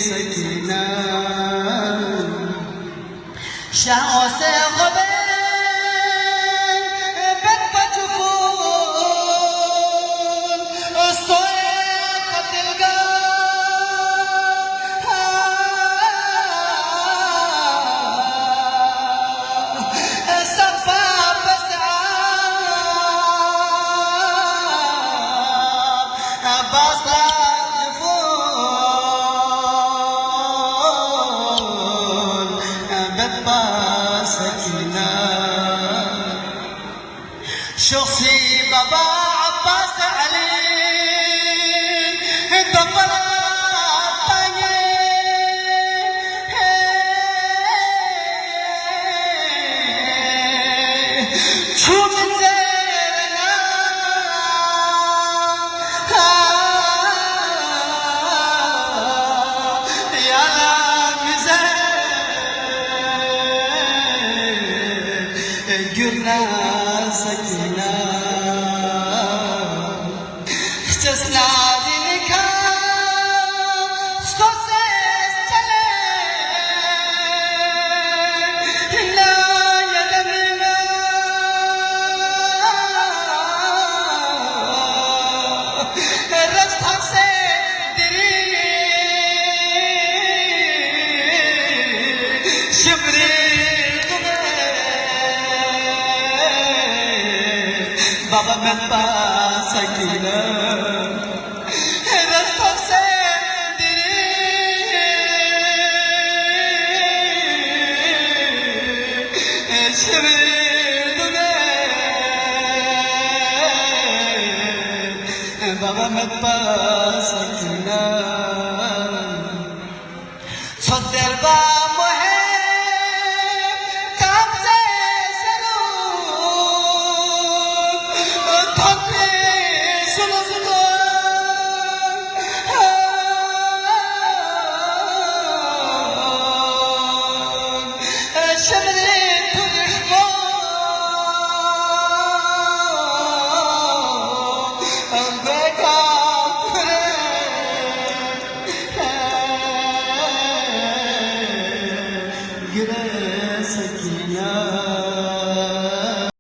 سکینه شاه سے غبه بد بجفون سوئے قتلگاه صفا بسعى باسا جفون بد سكينة شخصي بابا عباس علي دبر شو من زيرنا يا مزين قلنا سكينة اختصنا دينك صوصيس تلين لا يدمنا رفت حسين دري شبري بابا من سكينة رفت حسين دري شبري بابا من سكينة صدر